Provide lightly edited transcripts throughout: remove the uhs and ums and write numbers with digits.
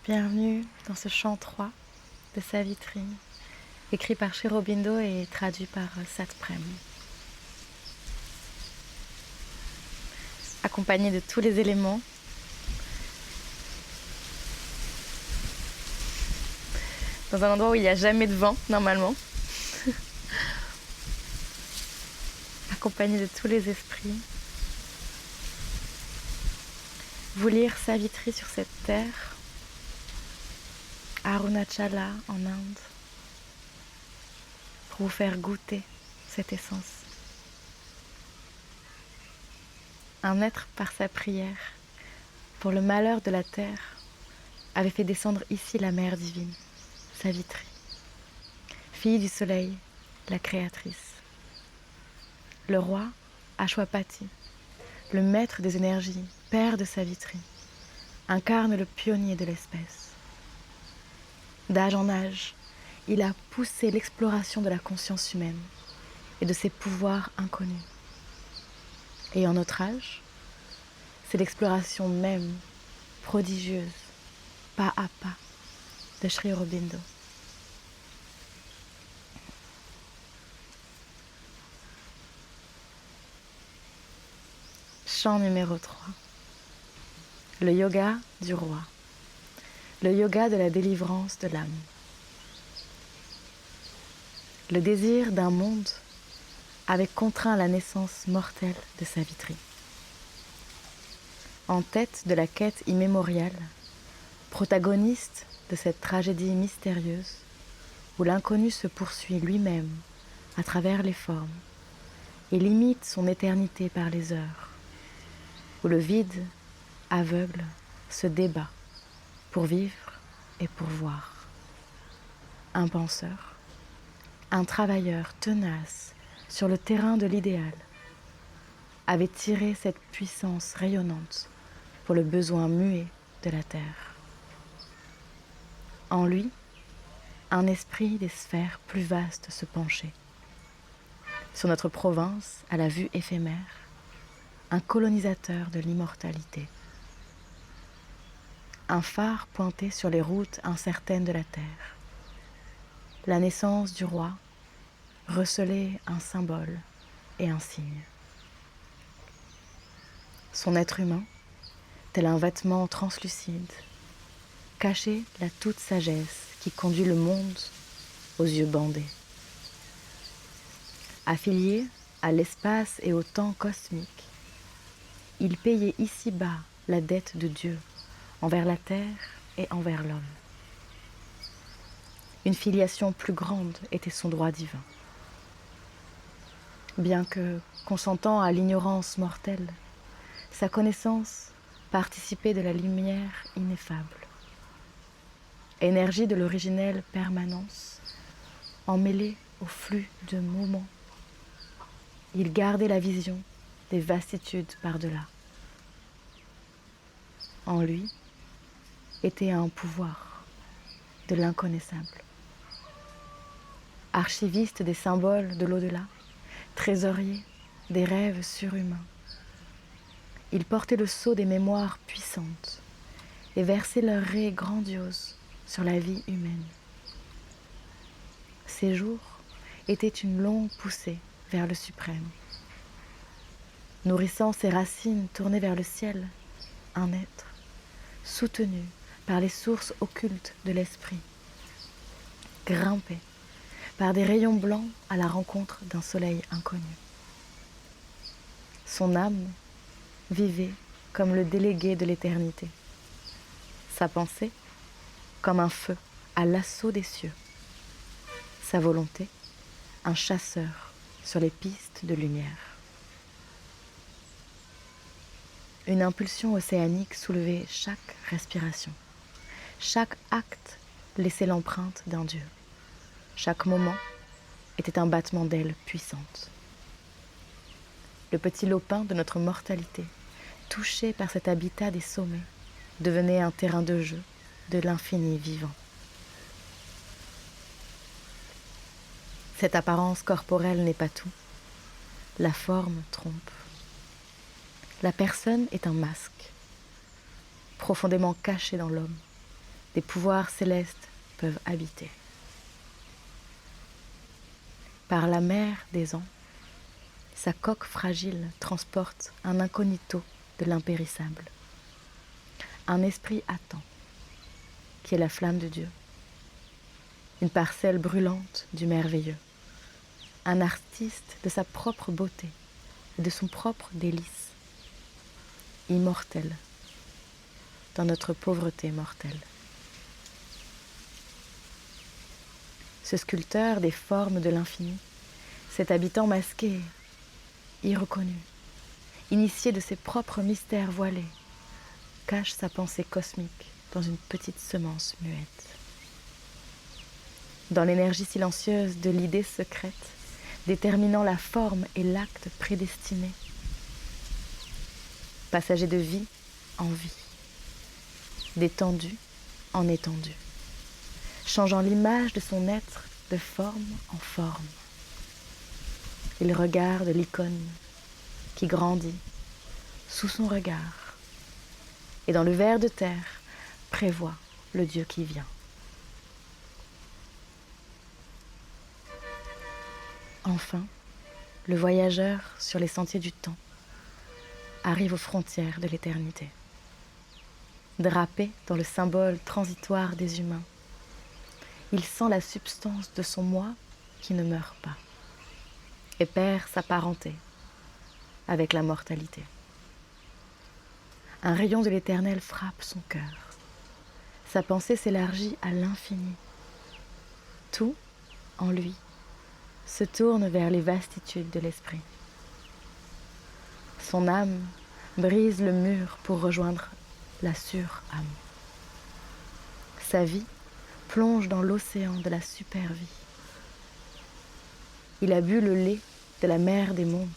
Bienvenue dans ce chant 3 de Savitri, écrit par Sri Aurobindo et traduit par Sat Prem. Accompagné de tous les éléments, dans un endroit où il n'y a jamais de vent normalement, accompagné de tous les esprits, vous lire Savitri sur cette terre, à Arunachala en Inde, pour vous faire goûter cette essence. Un être par sa prière, pour le malheur de la terre, avait fait descendre ici la mère divine, Savitri, fille du soleil, la créatrice. Le roi, Ashwapati, le maître des énergies, père de Savitri, incarne le pionnier de l'espèce. D'âge en âge, il a poussé l'exploration de la conscience humaine et de ses pouvoirs inconnus. Et en notre âge, c'est l'exploration même, prodigieuse, pas à pas, de Sri Aurobindo. Chant numéro 3. Le yoga du roi. Le yoga de la délivrance de l'âme. Le désir d'un monde avait contraint la naissance mortelle de Savitri. En tête de la quête immémoriale, protagoniste de cette tragédie mystérieuse où l'inconnu se poursuit lui-même à travers les formes et limite son éternité par les heures, où le vide, aveugle, se débat pour vivre et pour voir. Un penseur, un travailleur tenace sur le terrain de l'idéal, avait tiré cette puissance rayonnante pour le besoin muet de la terre. En lui, un esprit des sphères plus vastes se penchait. Sur notre province, à la vue éphémère, un colonisateur de l'immortalité. Un phare pointé sur les routes incertaines de la terre. La naissance du roi recelait un symbole et un signe. Son être humain, tel un vêtement translucide, cachait la toute sagesse qui conduit le monde aux yeux bandés. Affilié à l'espace et au temps cosmique, il payait ici-bas la dette de Dieu envers la terre et envers l'homme. Une filiation plus grande était son droit divin. Bien que consentant à l'ignorance mortelle, sa connaissance participait de la lumière ineffable. Énergie de l'originelle permanence, emmêlée au flux de moments, il gardait la vision des vastitudes par-delà. En lui était un pouvoir de l'inconnaissable. Archiviste des symboles de l'au-delà, trésorier des rêves surhumains, il portait le sceau des mémoires puissantes et versait leurs raies grandioses sur la vie humaine. Ses jours étaient une longue poussée vers le suprême. Nourrissant ses racines tournées vers le ciel, un être soutenu par les sources occultes de l'esprit, grimpé par des rayons blancs à la rencontre d'un soleil inconnu. Son âme vivait comme le délégué de l'éternité. Sa pensée comme un feu à l'assaut des cieux. Sa volonté, un chasseur sur les pistes de lumière. Une impulsion océanique soulevait chaque respiration. Chaque acte laissait l'empreinte d'un dieu. Chaque moment était un battement d'ailes puissante. Le petit lopin de notre mortalité, touché par cet habitat des sommets, devenait un terrain de jeu de l'infini vivant. Cette apparence corporelle n'est pas tout. La forme trompe. La personne est un masque, profondément caché dans l'homme, des pouvoirs célestes peuvent habiter. Par la mer des ans, sa coque fragile transporte un incognito de l'impérissable, un esprit attend, qui est la flamme de Dieu, une parcelle brûlante du merveilleux, un artiste de sa propre beauté et de son propre délice, immortel dans notre pauvreté mortelle. Ce sculpteur des formes de l'infini, cet habitant masqué, irreconnu, initié de ses propres mystères voilés, cache sa pensée cosmique dans une petite semence muette. Dans l'énergie silencieuse de l'idée secrète, déterminant la forme et l'acte prédestiné. Passager de vie en vie, d'étendue en étendue, changeant l'image de son être de forme en forme. Il regarde l'icône qui grandit sous son regard et dans le ver de terre prévoit le Dieu qui vient. Enfin, le voyageur sur les sentiers du temps arrive aux frontières de l'éternité. Drapé dans le symbole transitoire des humains, il sent la substance de son moi qui ne meurt pas et perd sa parenté avec la mortalité. Un rayon de l'éternel frappe son cœur. Sa pensée s'élargit à l'infini. Tout, en lui, se tourne vers les vastitudes de l'esprit. Son âme brise le mur pour rejoindre la sur-âme. Sa vie plonge dans l'océan de la super-vie. Il a bu le lait de la mer des mondes.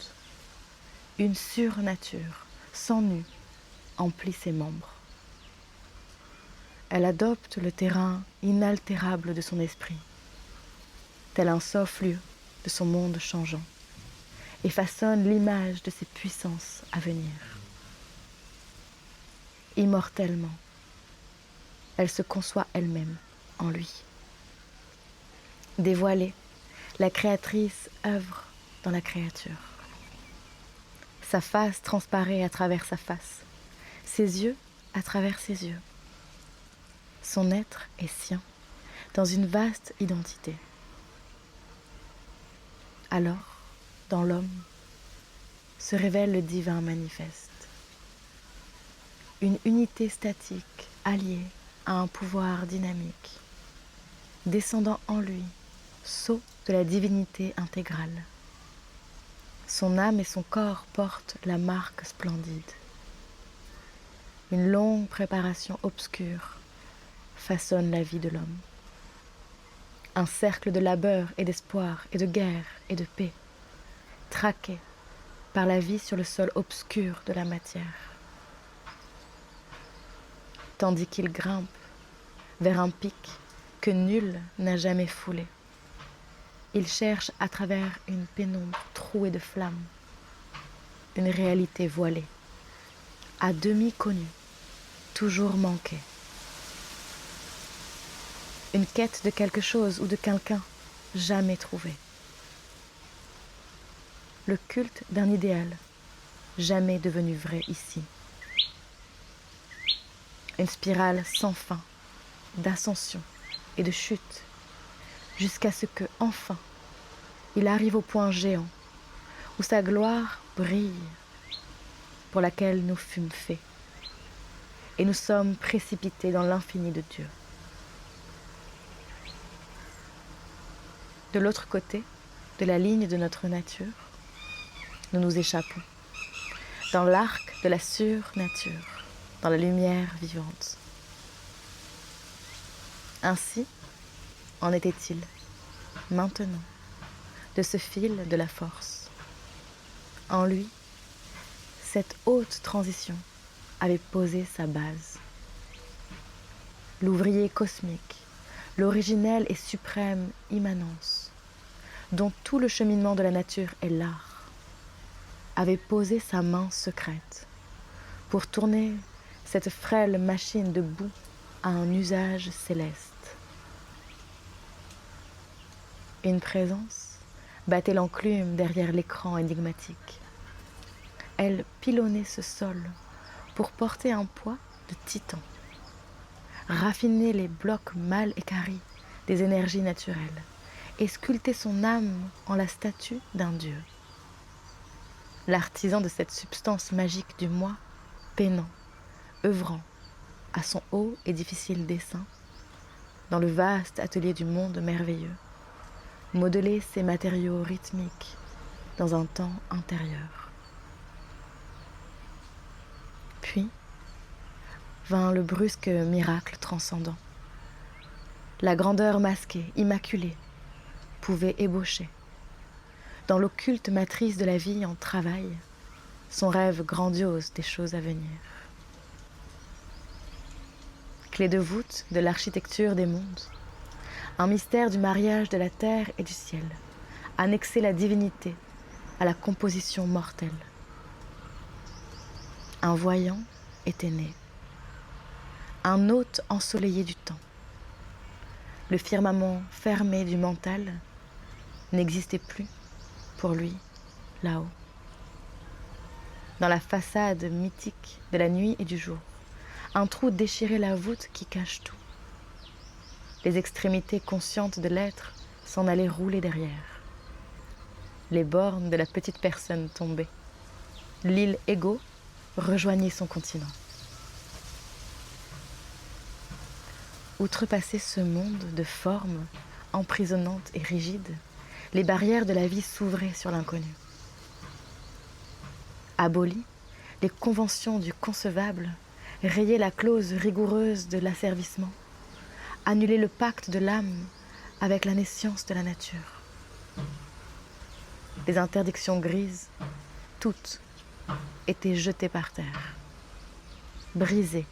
Une surnature, sans nu, emplit ses membres. Elle adopte le terrain inaltérable de son esprit, tel un soft-lieu de son monde changeant, et façonne l'image de ses puissances à venir. Immortellement, elle se conçoit elle-même en lui. Dévoilée, la créatrice œuvre dans la créature. Sa face transparaît à travers sa face, ses yeux à travers ses yeux. Son être est sien, dans une vaste identité. Alors, dans l'homme, se révèle le divin manifeste. Une unité statique alliée à un pouvoir dynamique, descendant en lui, sceau de la divinité intégrale. Son âme et son corps portent la marque splendide. Une longue préparation obscure façonne la vie de l'homme. Un cercle de labeur et d'espoir et de guerre et de paix, traqué par la vie sur le sol obscur de la matière. Tandis qu'il grimpe vers un pic que nul n'a jamais foulé, il cherche à travers une pénombre trouée de flammes, une réalité voilée, à demi connue, toujours manquée. Une quête de quelque chose ou de quelqu'un jamais trouvé. Le culte d'un idéal jamais devenu vrai ici. Une spirale sans fin d'ascension et de chute jusqu'à ce que, enfin, il arrive au point géant où sa gloire brille, pour laquelle nous fûmes faits, et nous sommes précipités dans l'infini de Dieu. De l'autre côté de la ligne de notre nature, nous nous échappons dans l'arc de la surnature, dans la lumière vivante. Ainsi en était-il maintenant de ce fil de la force. En lui, cette haute transition avait posé sa base. L'ouvrier cosmique, l'originelle et suprême immanence, dont tout le cheminement de la nature est l'art, avait posé sa main secrète pour tourner cette frêle machine de boue à un usage céleste. Une présence battait l'enclume derrière l'écran énigmatique. Elle pilonnait ce sol pour porter un poids de titan, raffiner les blocs mal équarris des énergies naturelles et sculpter son âme en la statue d'un dieu. L'artisan de cette substance magique du moi, peinant, œuvrant à son haut et difficile dessin, dans le vaste atelier du monde merveilleux, modeler ses matériaux rythmiques dans un temps intérieur. Puis vint le brusque miracle transcendant. La grandeur masquée, immaculée, pouvait ébaucher, dans l'occulte matrice de la vie en travail, son rêve grandiose des choses à venir. Clé de voûte de l'architecture des mondes, un mystère du mariage de la terre et du ciel, annexer la divinité à la composition mortelle. Un voyant était né, un hôte ensoleillé du temps. Le firmament fermé du mental n'existait plus pour lui là-haut. Dans la façade mythique de la nuit et du jour, un trou déchirait la voûte qui cache tout. Les extrémités conscientes de l'être s'en allaient rouler derrière. Les bornes de la petite personne tombaient. L'île Ego rejoignait son continent. Outrepasser ce monde de formes emprisonnantes et rigides, les barrières de la vie s'ouvraient sur l'inconnu. Abolies, les conventions du concevable rayaient la clause rigoureuse de l'asservissement, annuler le pacte de l'âme avec la naissance de la nature. Les interdictions grises, toutes, étaient jetées par terre, brisées,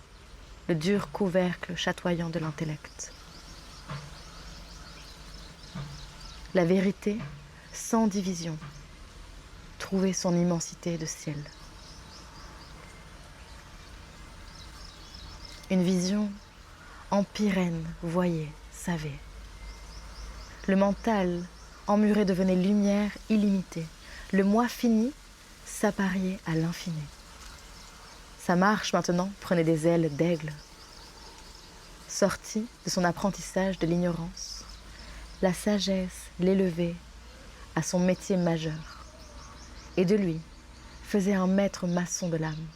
le dur couvercle chatoyant de l'intellect. La vérité, sans division, trouvait son immensité de ciel. Une vision empyrène voyait, savait. Le mental emmuré devenait lumière illimitée. Le moi fini s'appariait à l'infini. Sa marche maintenant prenait des ailes d'aigle. Sortie de son apprentissage de l'ignorance, la sagesse l'élevait à son métier majeur et de lui faisait un maître maçon de l'âme,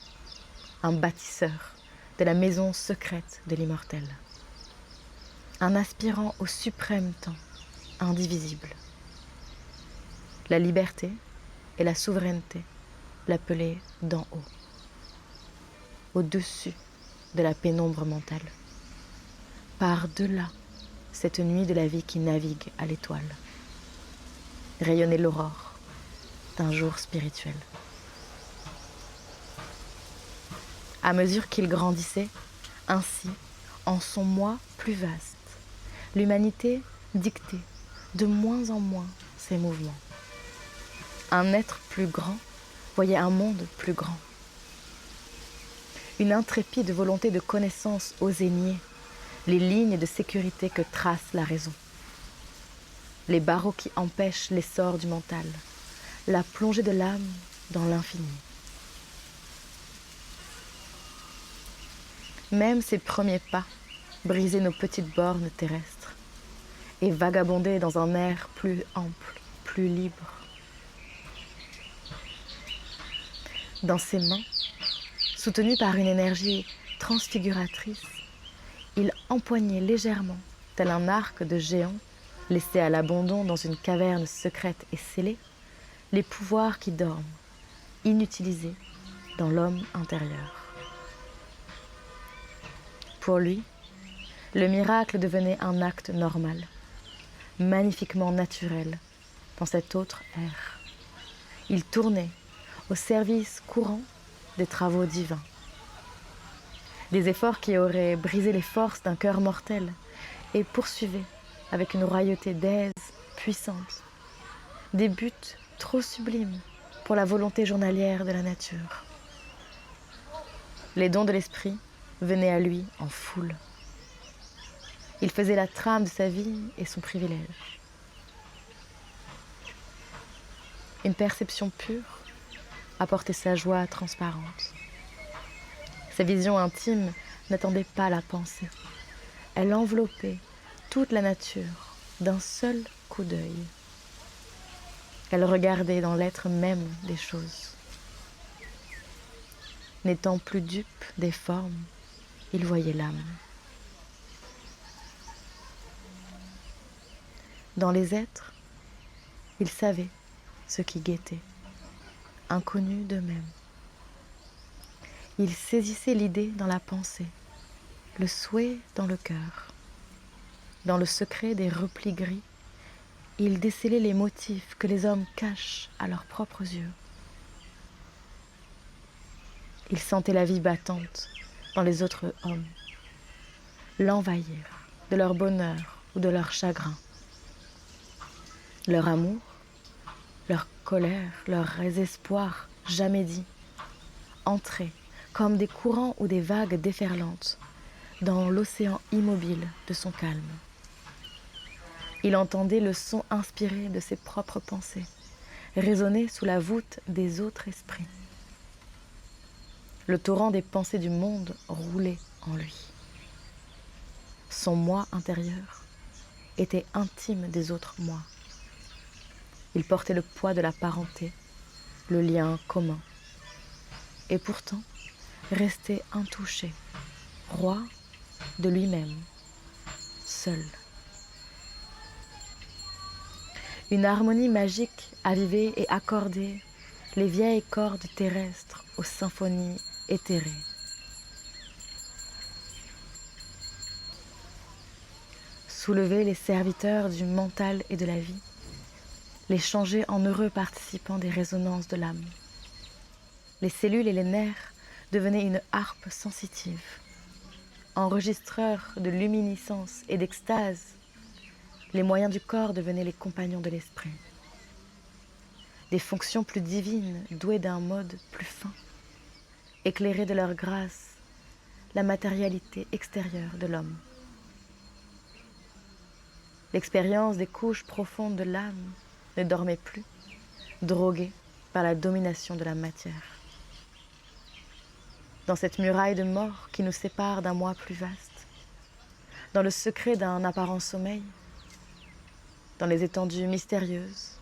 un bâtisseur de la maison secrète de l'immortel, un aspirant au suprême temps indivisible. La liberté et la souveraineté l'appelaient d'en haut, au-dessus de la pénombre mentale, par-delà cette nuit de la vie qui navigue à l'étoile, rayonnait l'aurore d'un jour spirituel. À mesure qu'il grandissait, ainsi, en son moi plus vaste, l'humanité dictait de moins en moins ses mouvements. Un être plus grand voyait un monde plus grand. Une intrépide volonté de connaissance osait nier les lignes de sécurité que trace la raison, les barreaux qui empêchent l'essor du mental, la plongée de l'âme dans l'infini. Même ses premiers pas brisaient nos petites bornes terrestres et vagabondaient dans un air plus ample, plus libre. Dans ses mains, soutenu par une énergie transfiguratrice, il empoignait légèrement, tel un arc de géant laissé à l'abandon dans une caverne secrète et scellée, les pouvoirs qui dorment, inutilisés dans l'homme intérieur. Pour lui, le miracle devenait un acte normal, magnifiquement naturel dans cette autre ère. Il tournait au service courant des travaux divins. Des efforts qui auraient brisé les forces d'un cœur mortel et poursuivaient avec une royauté d'aise puissante des buts trop sublimes pour la volonté journalière de la nature. Les dons de l'esprit venaient à lui en foule. Il faisait la trame de sa vie et son privilège. Une perception pure apportait sa joie transparente. Sa vision intime n'attendait pas la pensée. Elle enveloppait toute la nature d'un seul coup d'œil. Elle regardait dans l'être même des choses. N'étant plus dupe des formes, il voyait l'âme. Dans les êtres, il savait ce qui guettait, inconnu d'eux-mêmes. Il saisissait l'idée dans la pensée, le souhait dans le cœur. Dans le secret des replis gris, il décelait les motifs que les hommes cachent à leurs propres yeux. Il sentait la vie battante dans les autres hommes, l'envahir de leur bonheur ou de leur chagrin. Leur amour, leur colère, leurs espoirs jamais dits, entraient comme des courants ou des vagues déferlantes dans l'océan immobile de son calme. Il entendait le son inspiré de ses propres pensées, résonner sous la voûte des autres esprits. Le torrent des pensées du monde roulait en lui. Son moi intérieur était intime des autres moi. Il portait le poids de la parenté, le lien commun. Et pourtant, restait intouché, roi de lui-même, seul. Une harmonie magique avivait et accordait les vieilles cordes terrestres aux symphonies éthérées. Soulevait les serviteurs du mental et de la vie, les changer en heureux participants des résonances de l'âme. Les cellules et les nerfs devenaient une harpe sensitive, enregistreurs de luminescence et d'extase. Les moyens du corps devenaient les compagnons de l'esprit. Des fonctions plus divines, douées d'un mode plus fin, éclairaient de leur grâce la matérialité extérieure de l'homme. L'expérience des couches profondes de l'âme ne dormait plus, droguée par la domination de la matière. Dans cette muraille de mort qui nous sépare d'un moi plus vaste, dans le secret d'un apparent sommeil, dans les étendues mystérieuses,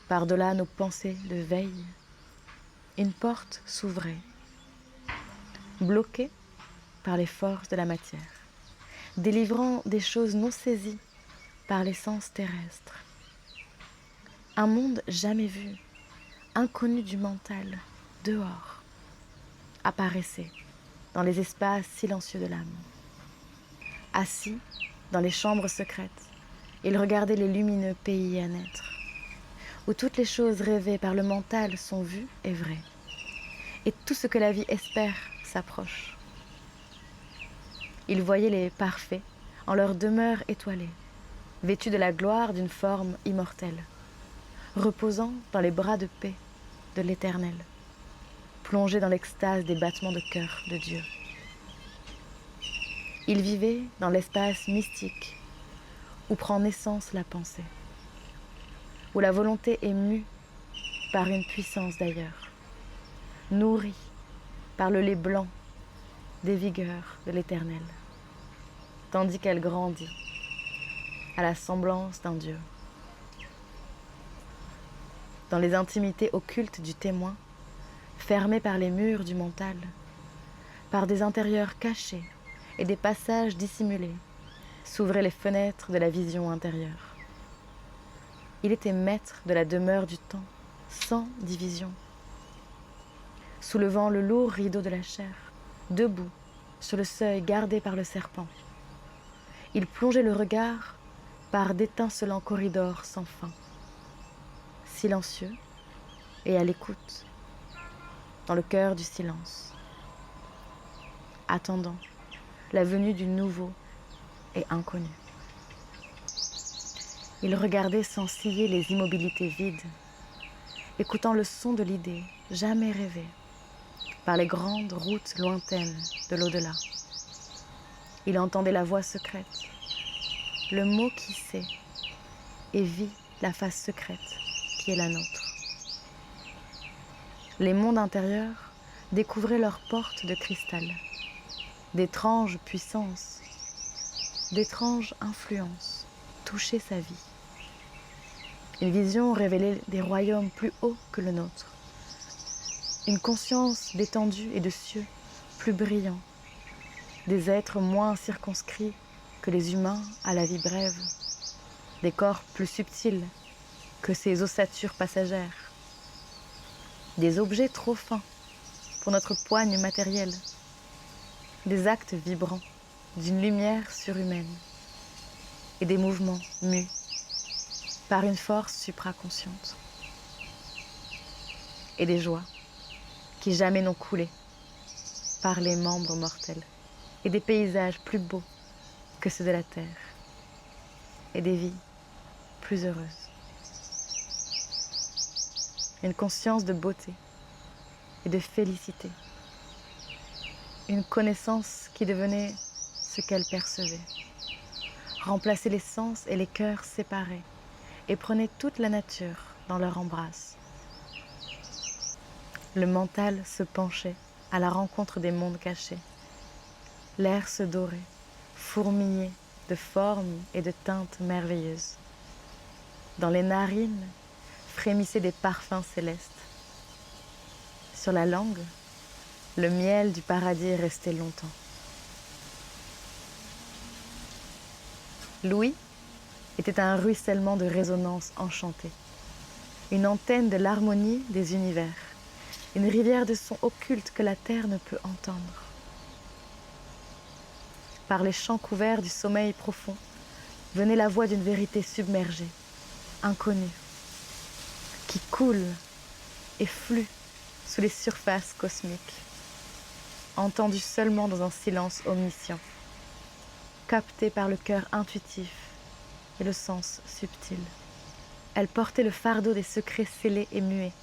par-delà nos pensées de veille, une porte s'ouvrait, bloquée par les forces de la matière, délivrant des choses non saisies par l'essence terrestre. Un monde jamais vu, inconnu du mental, dehors, apparaissait dans les espaces silencieux de l'âme. Assis dans les chambres secrètes, il regardait les lumineux pays à naître, où toutes les choses rêvées par le mental sont vues et vraies, et tout ce que la vie espère s'approche. Il voyait les parfaits en leur demeure étoilée, vêtus de la gloire d'une forme immortelle, reposant dans les bras de paix de l'Éternel, plongés dans l'extase des battements de cœur de Dieu. Il vivait dans l'espace mystique où prend naissance la pensée, où la volonté est mue par une puissance d'ailleurs, nourrie par le lait blanc des vigueurs de l'Éternel, tandis qu'elle grandit à la semblance d'un Dieu. Dans les intimités occultes du témoin, fermées par les murs du mental, par des intérieurs cachés et des passages dissimulés, s'ouvraient les fenêtres de la vision intérieure. Il était maître de la demeure du temps, sans division. Soulevant le lourd rideau de la chair, debout sur le seuil gardé par le serpent, il plongeait le regard par d'étincelants corridors sans fin, silencieux et à l'écoute, dans le cœur du silence, attendant la venue du nouveau et inconnu. Il regardait sans ciller les immobilités vides, écoutant le son de l'idée jamais rêvée par les grandes routes lointaines de l'au-delà. Il entendait la voix secrète le mot qui sait et vit la face secrète qui est la nôtre. Les mondes intérieurs découvraient leurs portes de cristal, d'étranges puissances, d'étranges influences touchaient sa vie. Une vision révélait des royaumes plus hauts que le nôtre, une conscience d'étendue et de cieux plus brillants, des êtres moins circonscrits que les humains à la vie brève, des corps plus subtils que ces ossatures passagères, des objets trop fins pour notre poigne matérielle, des actes vibrants d'une lumière surhumaine et des mouvements mus par une force supraconsciente et des joies qui jamais n'ont coulé par les membres mortels et des paysages plus beaux que ceux de la terre et des vies plus heureuses. Une conscience de beauté et de félicité, une connaissance qui devenait ce qu'elle percevait, remplaçait les sens et les cœurs séparés et prenait toute la nature dans leur embrasse. Le mental se penchait à la rencontre des mondes cachés. L'air se dorait, fourmillait de formes et de teintes merveilleuses. Dans les narines frémissaient des parfums célestes. Sur la langue, le miel du paradis restait longtemps. L'ouïe était un ruissellement de résonance enchantée, une antenne de l'harmonie des univers, une rivière de sons occultes que la terre ne peut entendre. Par les champs couverts du sommeil profond, venait la voix d'une vérité submergée, inconnue, qui coule et flue sous les surfaces cosmiques, entendue seulement dans un silence omniscient, captée par le cœur intuitif et le sens subtil. Elle portait le fardeau des secrets scellés et muets,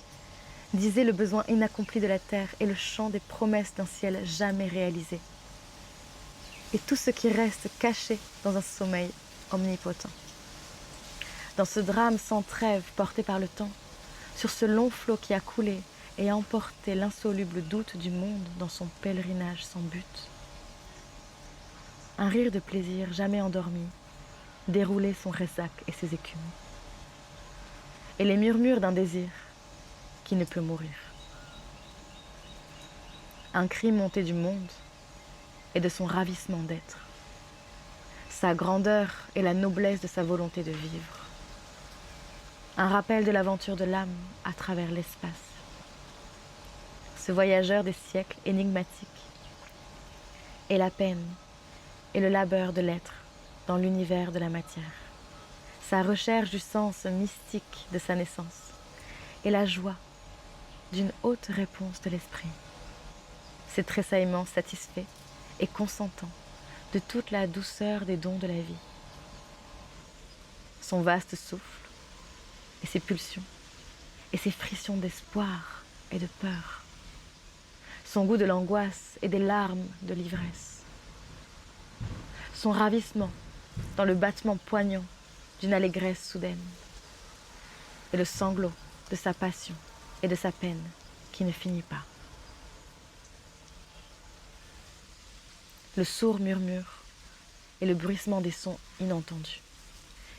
disait le besoin inaccompli de la terre et le chant des promesses d'un ciel jamais réalisé. Et tout ce qui reste caché dans un sommeil omnipotent. Dans ce drame sans trêve porté par le temps, sur ce long flot qui a coulé et emporté l'insoluble doute du monde dans son pèlerinage sans but. Un rire de plaisir jamais endormi déroulait son ressac et ses écumes. Et les murmures d'un désir qui ne peut mourir. Un cri monté du monde et de son ravissement d'être, sa grandeur et la noblesse de sa volonté de vivre. Un rappel de l'aventure de l'âme à travers l'espace. Ce voyageur des siècles énigmatique et la peine et le labeur de l'être dans l'univers de la matière. Sa recherche du sens mystique de sa naissance et la joie d'une haute réponse de l'esprit. Ses tressaillements satisfaits et consentants de toute la douceur des dons de la vie. Son vaste souffle et ses pulsions et ses frictions d'espoir et de peur. Son goût de l'angoisse et des larmes de l'ivresse. Son ravissement dans le battement poignant d'une allégresse soudaine. Et le sanglot de sa passion et de sa peine qui ne finit pas. Le sourd murmure et le bruissement des sons inentendus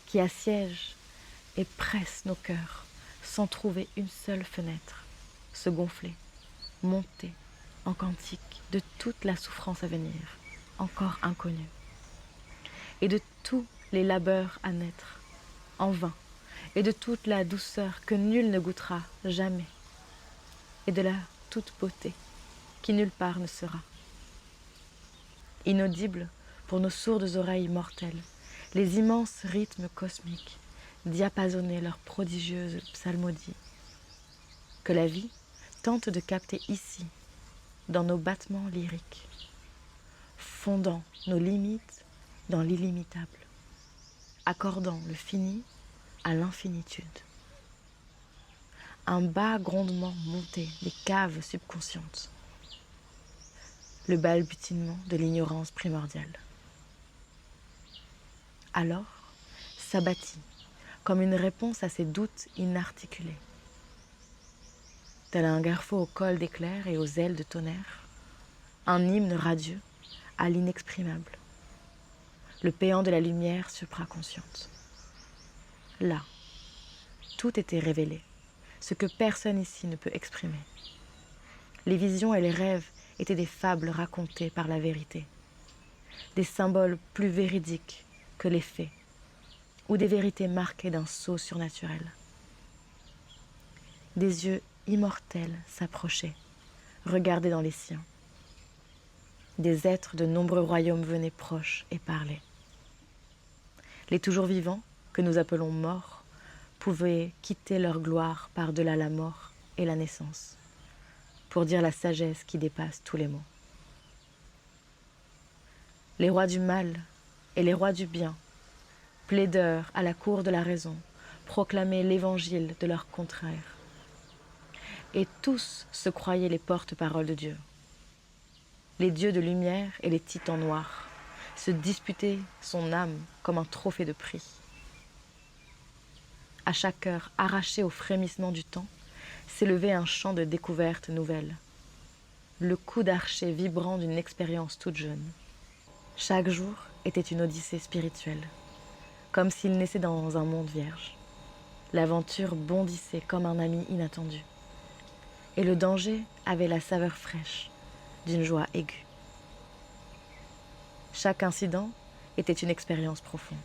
qui assiègent et pressent nos cœurs sans trouver une seule fenêtre, se gonfler, monter en cantique de toute la souffrance à venir, encore inconnue, et de tous les labeurs à naître, en vain, et de toute la douceur que nul ne goûtera jamais, et de la toute beauté qui nulle part ne sera. Inaudibles pour nos sourdes oreilles mortelles, les immenses rythmes cosmiques diapasonnaient leurs prodigieuses psalmodies, que la vie tente de capter ici, dans nos battements lyriques, fondant nos limites dans l'illimitable, accordant le fini à l'infinitude. Un bas grondement montait des caves subconscientes, le balbutiement de l'ignorance primordiale. Alors, s'abattit, comme une réponse à ses doutes inarticulés. Tel un garfo au col d'éclair et aux ailes de tonnerre, un hymne radieux à l'inexprimable, le péant de la lumière supraconsciente. Là, tout était révélé, ce que personne ici ne peut exprimer. Les visions et les rêves étaient des fables racontées par la vérité, des symboles plus véridiques que les faits, ou des vérités marquées d'un sceau surnaturel. Des yeux immortels s'approchaient, regardaient dans les siens. Des êtres de nombreux royaumes venaient proches et parlaient. Les toujours vivants, que nous appelons morts, pouvaient quitter leur gloire par-delà la mort et la naissance, pour dire la sagesse qui dépasse tous les mots. Les rois du mal et les rois du bien, plaideurs à la cour de la raison, proclamaient l'évangile de leurs contraires. Et tous se croyaient les porte-paroles de Dieu. Les dieux de lumière et les titans noirs se disputaient son âme comme un trophée de prix. À chaque cœur arraché au frémissement du temps, s'élevait un chant de découverte nouvelle, le coup d'archet vibrant d'une expérience toute jeune. Chaque jour était une odyssée spirituelle, comme s'il naissait dans un monde vierge. L'aventure bondissait comme un ami inattendu, et le danger avait la saveur fraîche d'une joie aiguë. Chaque incident était une expérience profonde.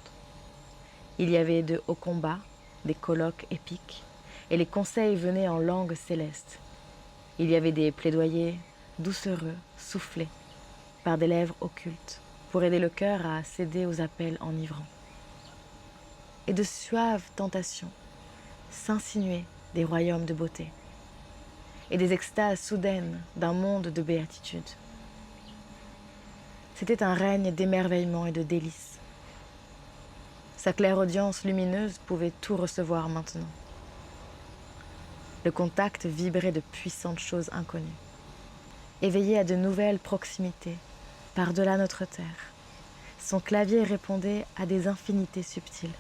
Il y avait de hauts combats, des colloques épiques, et les conseils venaient en langue céleste. Il y avait des plaidoyers doucereux, soufflés par des lèvres occultes, pour aider le cœur à céder aux appels enivrants. Et de suaves tentations s'insinuaient des royaumes de beauté, et des extases soudaines d'un monde de béatitude. C'était un règne d'émerveillement et de délices. Sa clairaudience lumineuse pouvait tout recevoir maintenant. Le contact vibrait de puissantes choses inconnues, éveillé à de nouvelles proximités par-delà notre terre. Son clavier répondait à des infinités subtiles.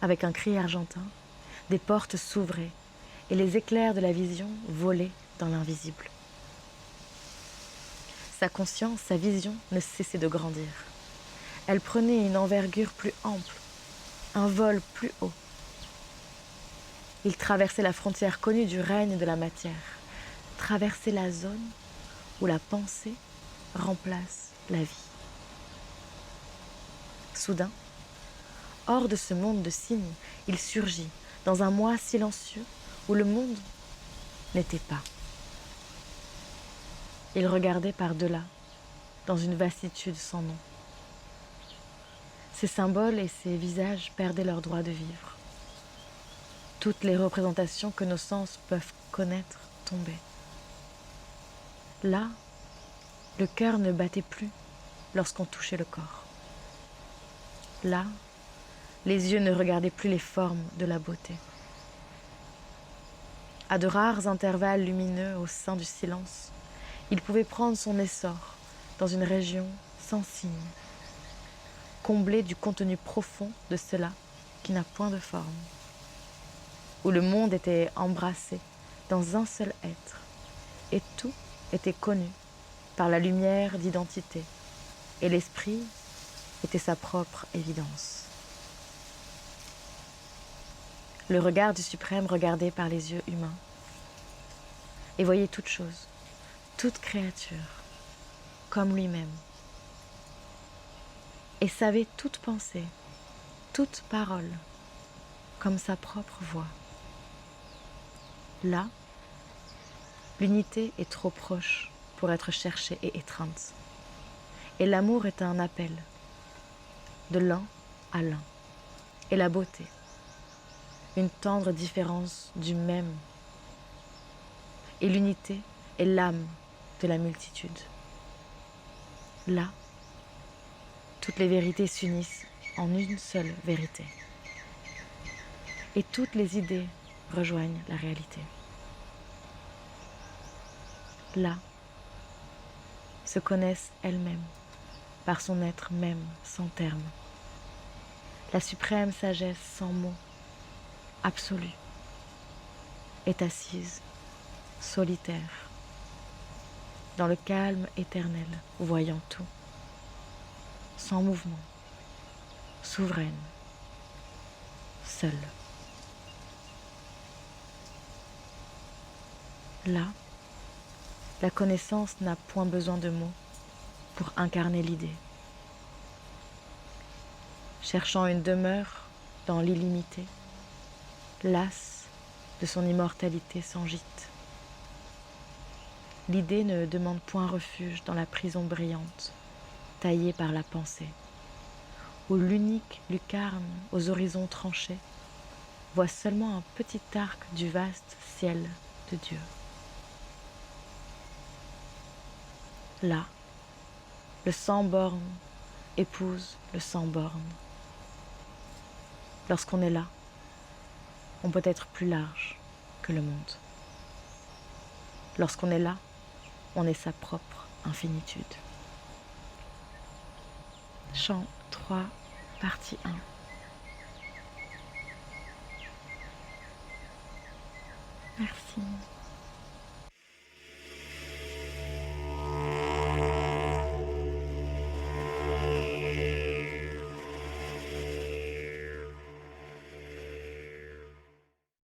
Avec un cri argentin, des portes s'ouvraient et les éclairs de la vision volaient dans l'invisible. Sa conscience, sa vision ne cessaient de grandir. Elle prenait une envergure plus ample, un vol plus haut. Il traversait la frontière connue du règne de la matière, traversait la zone où la pensée remplace la vie. Soudain, hors de ce monde de signes, il surgit dans un moi silencieux où le monde n'était pas. Il regardait par-delà, dans une vastitude sans nom. Ces symboles et ces visages perdaient leur droit de vivre. Toutes les représentations que nos sens peuvent connaître tombaient. Là, le cœur ne battait plus lorsqu'on touchait le corps. Là, les yeux ne regardaient plus les formes de la beauté. À de rares intervalles lumineux au sein du silence, il pouvait prendre son essor dans une région sans signe, comblée du contenu profond de cela qui n'a point de forme, où le monde était embrassé dans un seul être, et tout était connu par la lumière d'identité, et l'esprit était sa propre évidence. Le regard du suprême regardait par les yeux humains, et voyait toute chose, toute créature, comme lui-même, et savait toute pensée, toute parole, comme sa propre voix. Là, l'unité est trop proche pour être cherchée et étreinte, et l'amour est un appel, de l'un à l'un, et la beauté, une tendre différence du même, et l'unité est l'âme de la multitude. Là, toutes les vérités s'unissent en une seule vérité, et toutes les idées rejoignent la réalité. Là, se connaissent elles-mêmes par son être même sans terme. la suprême sagesse sans mots, absolue, est assise, solitaire, dans le calme éternel, voyant tout, sans mouvement, souveraine, seule. Là, la connaissance n'a point besoin de mots pour incarner l'idée. Cherchant une demeure dans l'illimité, lasse de son immortalité sans gîte. L'idée ne demande point refuge dans la prison brillante, taillée par la pensée, où l'unique lucarne aux horizons tranchés voit seulement un petit arc du vaste ciel de Dieu. Là, le sans borne épouse le sans borne. Lorsqu'on est là, on peut être plus large que le monde. Lorsqu'on est là, on est sa propre infinitude. Chant 3, partie 1. Merci.